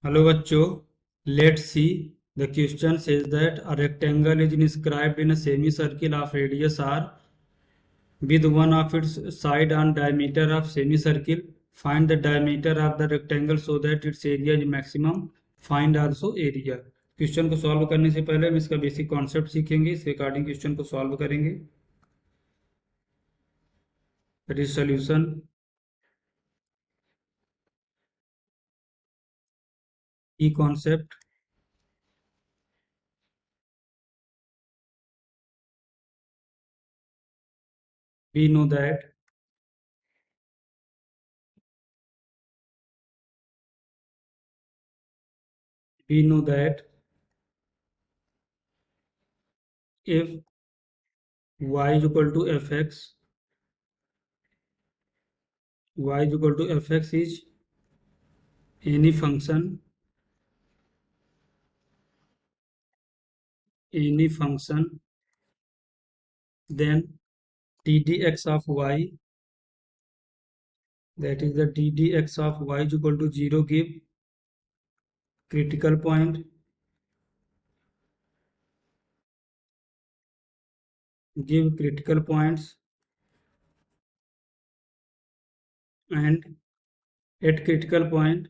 Hello बच्चों, let's see. The question says that a rectangle is inscribed in a semicircle of radius r with one of its side and diameter of semicircle. Find the diameter of the rectangle so that its area is maximum. Find also area. Question को solve करने से पहले हम इसका basic concept सीखेंगे, इसके according question को solve करेंगे. That is solution. की concept. We know that we know that if y is equal to fx, y is equal to fx is any function then ddx of y, that is the ddx of y is equal to 0, give critical point, give critical points, and at critical point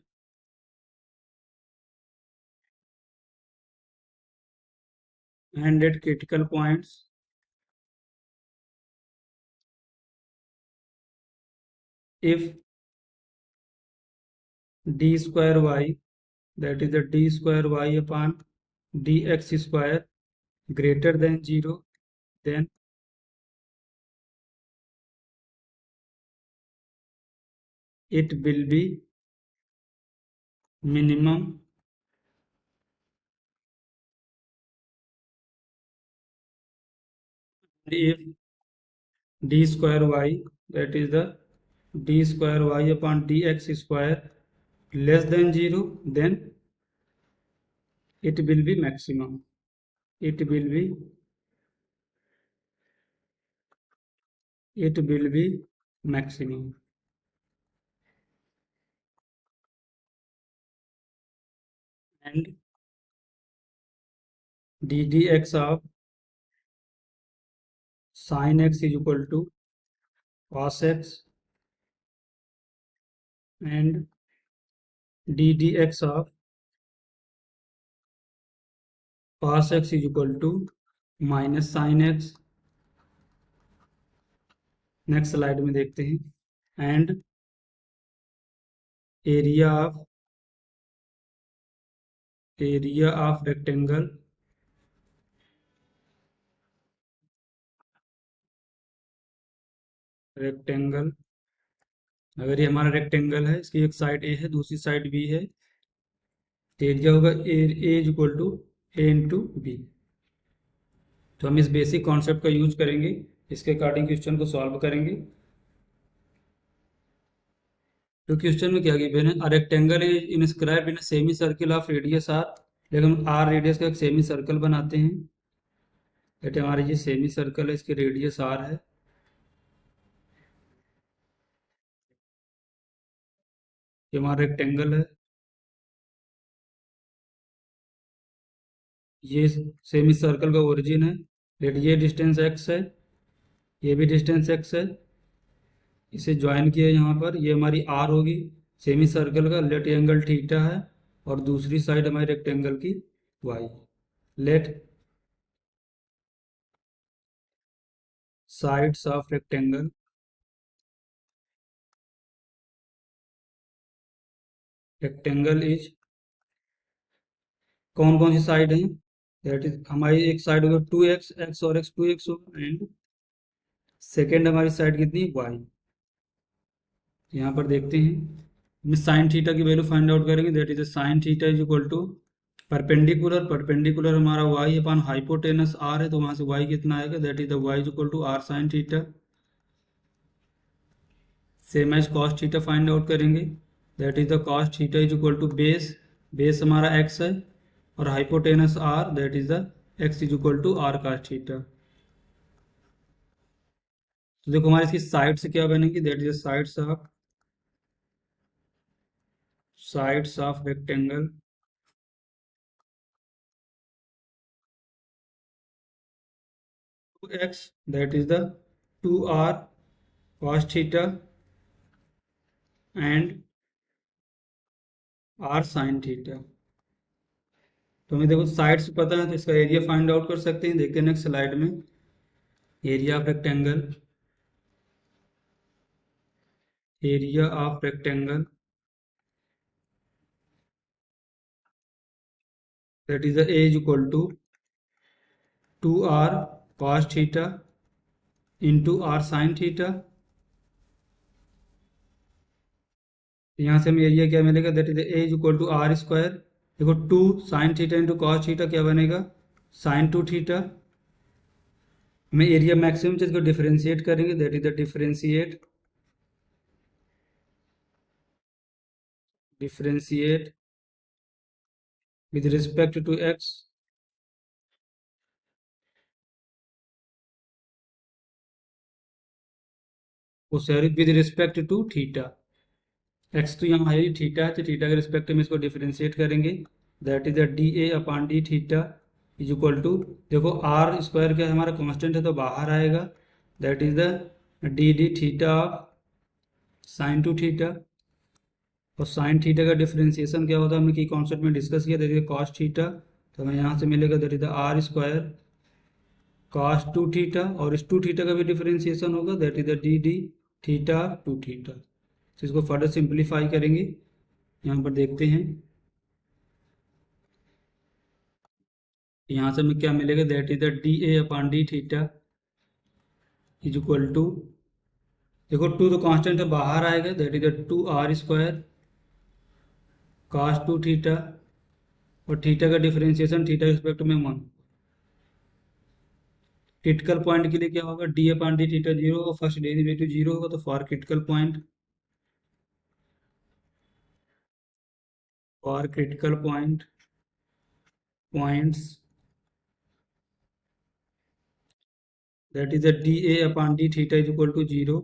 and at critical points if d square y, that is the d square y upon dx square greater than 0, then it will be minimum. If d square y, that is the d square y upon dx square less than 0, then it will be maximum. It will be maximum. And ddx of sin x is equal to cos x, and ddx of cos x is equal to minus sin x. Next slide में देखते हैं. And area of rectangle अगर ये हमारा rectangle है, इसकी एक side ए है दूसरी साइड बी है, तो एरिया होगा A is equal to A into B. तो हम इस बेसिक कॉन्सेप्ट का यूज करेंगे, इसके अकॉर्डिंग क्वेश्चन को सॉल्व करेंगे. तो क्वेश्चन में क्या गिवन है, a rectangle is inscribed in semi circle of radius r. लेकिन आर रेडियस का एक सेमी सर्कल बनाते हैं. बेटे हमारे ये सेमी सर्कल है, इसकी रेडियस आर है. ये हमारा रेक्टेंगल है, ये सेमी सर्कल का ओरिजिन है. ये डिस्टेंस एक्स है, ये भी डिस्टेंस एक्स है. इसे ज्वाइन किया यहाँ पर, ये हमारी आर होगी. सेमी सर्कल का लेट एंगल थीटा है, और दूसरी साइड हमारी रेक्टेंगल की y. Let sides of rectangle is, कौन कौन सी साइड है, दैट इज हमारी एक साइड होगी 2x, एक्स और एक्स 2x होगा, एंड सेकेंड हमारी साइड कितनी y. यहाँ पर देखते हैं, साइन थीटा की वैल्यू फाइंड आउट करेंगे. That is sine theta is equal to perpendicular हमारा y अपॉन हाइपोटेनस r है, तो वहां से y कितना आएगा, that is the y is equal to r sine theta. Same as cos theta find out करेंगे. That is the cos theta is equal to base हमारा x है, और hypotenuse r, that is the x is equal to r cos theta. तो देखो हमारे इसकी side से क्या बनेगी, that is the sides of rectangle x, that is the 2r cos theta and r sin theta। तो हमें देखो साइड्स पता है तो इसका एरिया फाइंड आउट कर सकते हैं। देखते हैं नेक्स्ट स्लाइड में। Area of rectangle, area of rectangle that is the A is equal to 2r cos theta into r sin theta। यहाँ से हमें एरिया क्या मिलेगा, that is a is equal to r square. देखो 2 sine theta into cos theta क्या बनेगा, sine 2 theta. हमें area maximum चीज को डिफरेंशिएट करेंगे, that is the differentiate with respect to x, वो sorry with respect to theta. x तो यहाँ है थीटा है, तो थीटा के रिस्पेक्ट में इसको डिफरेंशिएट करेंगे, that is the d a upon d theta is equal to, देखो आर स्क्वायर क्या है हमारा कांस्टेंट है तो बाहर आएगा, that is the d d theta sine two theta. और साइन थीटा का डिफरेंशिएशन क्या होता है हमने की कॉन्सेप्ट में डिस्कस किया, दैट इज कॉस थीटा। तो हमें यहाँ से मिलेगा that is the r square cos 2 theta, और इस 2 थीटा का भी डिफरेंशिएशन होगा, that is the d d theta 2 theta. तो इसको फर्दर सिंप्लीफाई करेंगे, यहाँ पर देखते हैं। यहाँ से हमें क्या मिलेगा, that is the d a upon d theta is equal to, देखो 2 तो कांस्टेंट है बाहर आएगा, that is the 2 r square cos 2 theta, और थीटा का डिफरेंशिएशन थीटा रिस्पेक्ट में 1। क्रिटिकल पॉइंट के लिए क्या होगा, डी अपॉन डी थीटा 0 होगा, फर्स्ट डेरिवेटिव 0 होगा, तो for critical point, for critical points that is the d a upon d theta is equal to 0,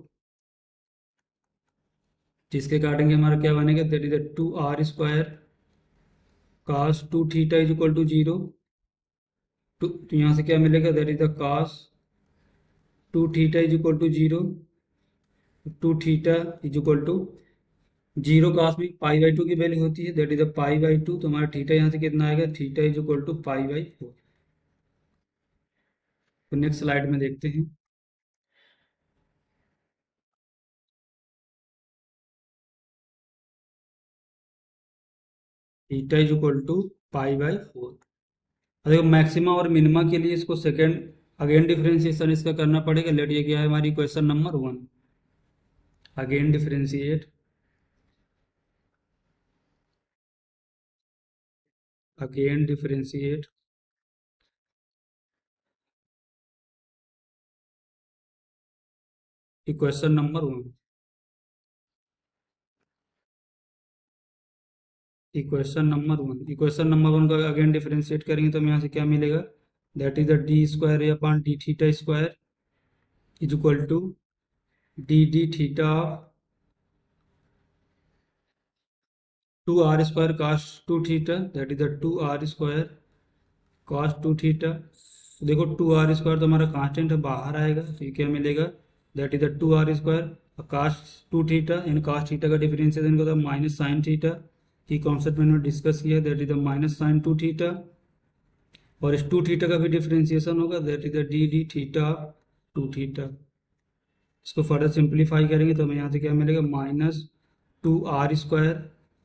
जिसके अकॉर्डिंग हमारा क्या बनेगा, that is the 2 r square cos 2 theta is equal to 0। तो यहाँ से क्या मिलेगा, that is the cos 2 theta is equal to 0, 2 theta is equal to 0, cos में पाई बाई 2 की वैल्यू होती है, that is the pi by 2। तो हमारा थीटा यहाँ से कितना आएगा, theta is equal to pi by 4। तो नेक्स्ट स्लाइड में देखते हैं। Theta is equal to pi by 4। देखो मैक्सिमा और मिनिमा के लिए इसको सेकेंड अगेन डिफरेंशिएशन इसका करना पड़ेगा। लेट ये क्या है हमारी question number 1, again differentiate, again differentiate equation number 1, equation number 1 का अगेन डिफरेंशिएट करेंगे तो हमें यहाँ से क्या मिलेगा, that is the d square a upon d theta square is equal to d d theta of 2 r square cos 2 theta, that is the 2 r square cos 2 theta. तो देखो 2 आर स्क्वायर तो हमारा कांस्टेंट है बाहर आएगा, तो ये क्या मिलेगा, that is the 2 r square cos 2 theta, इन कॉस थीटा का डिफरेंशिएशन होता है माइनस साइन थीटा, की कॉन्सेप्ट में हमने डिस्कस किया, that is the minus sine 2 theta. और इस 2 थीटा का भी डिफरेंशिएशन होगा, that is the d d theta 2 theta. इसको फर्दर सिंप्लीफाई करेंगे तो हमें यहाँ से क्या मिलेगा, minus 2 r square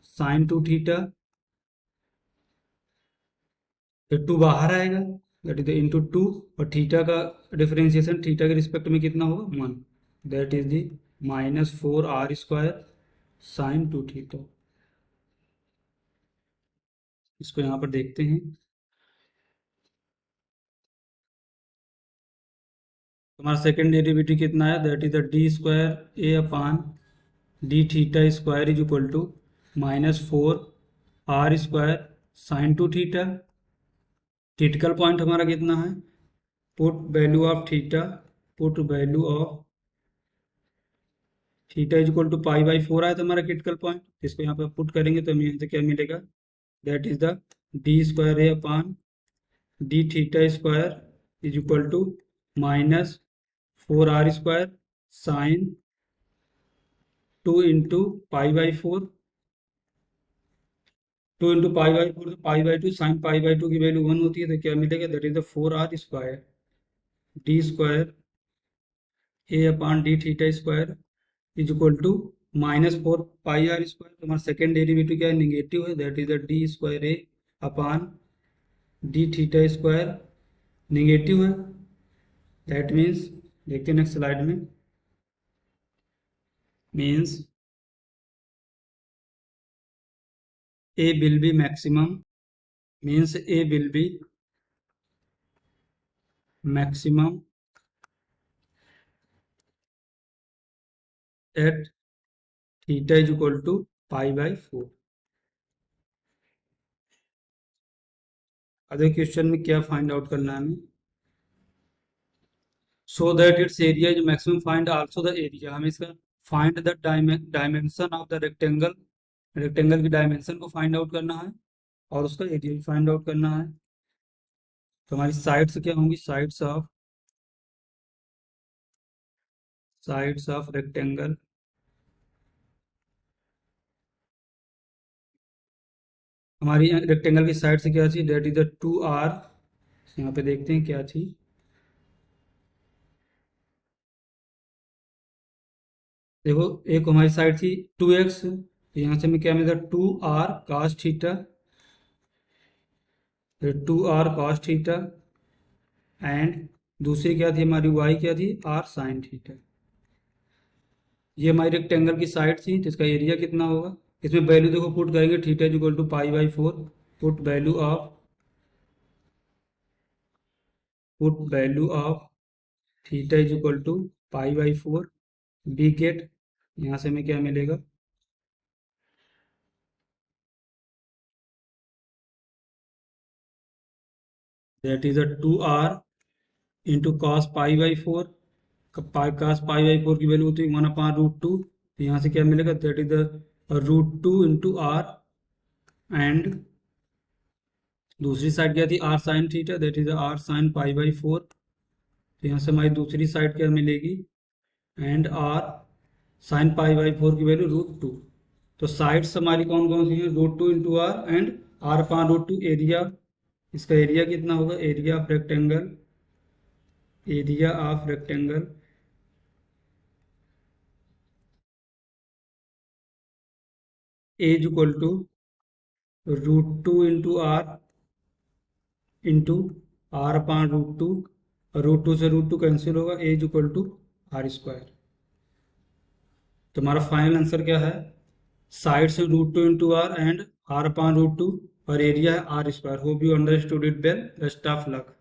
sine 2 theta, तो 2 बाहर आएगा, दैट इज द इंटू 2, और थीटा का डिफरेंशिएशन थीटा के रिस्पेक्ट में कितना होगा 1, that is the minus 4 r square sine 2 theta. इसको यहाँ पर देखते हैं। हमारा सेकेंड डेरिवेटिव कितना है, that is the d square a upon d theta square is equal to minus 4 r square sine 2 theta. Critical point हमारा कितना है, put value of theta, put value of theta is equal to pi by 4 आया था हमारा critical point, इसको यहाँ पे put करेंगे तो हमें यहाँ से क्या मिलेगा, that is the d square a upon d theta square is equal to minus 4r square sine 2 into pi by 4, 2 into pi by 4 तो pi by 2, sine pi by 2 की वैल्यू 1 होती है तो क्या मिलेगा, that is the 4r square d square a upon d theta square is equal to minus 4 pi r square. तो हमारा second derivative क्या है, निगेटिव है, that is the d square a upon d theta square negative है, that means देखते हैं next slide में, means a will be maximum, means a will be maximum at theta is equal to pi by 4। अगले question में क्या find out करना है हमें, so that it's area is maximum find also the area, हमें इसका find the dimension of the rectangle, rectangle की dimension को फाइंड आउट करना है और उसका एरिया भी फाइंड आउट करना है। तो हमारी साइड्स क्या होंगी, साइड्स ऑफ रेक्टेंगल, हमारी रेक्टेंगल की साइड से क्या थी, दैट इज द 2r, यहाँ पे देखते हैं क्या थी, देखो एक हमारी साइड थी 2x, तो यहाँ से हमें क्या मिलेगा 2r cos थीटा, फिर 2r cos थीटा, एंड दूसरी क्या थी हमारी y क्या थी, r sin थीटा। ये हमारी रेक्टेंगल की साइड थी, तो इसका एरिया कितना होगा, इसमें वैल्यू देखो पुट करेंगे, theta is equal to pi by 4, put value of theta is equal to pi by 4, we get, यहाँ से हमें क्या मिलेगा, that is 2r into cos pi by 4, cos pi by 4 की वैल्यू होती है 1/√2, तो यहाँ से क्या मिलेगा, that is the √2 into r, and दूसरी साइड क्या थी r sine theta, that is r sine pi by 4, तो यहाँ से हमारी दूसरी साइड क्या मिलेगी, and r sine pi by 4 की वैल्यू √2। तो साइड्स हमारी कौन कौन सी हैं, √2 into r and r/√2, area, इसका एरिया कितना होगा, area of rectangle is equal to √2 into r into r/√2, √2 से √2 कैंसिल होगा, a is equal to r square. तो हमारा फाइनल आंसर क्या है, साइड से √2 इंटू आर एंड r/√2 और एरिया है r square. Hope you understood it well, best of luck.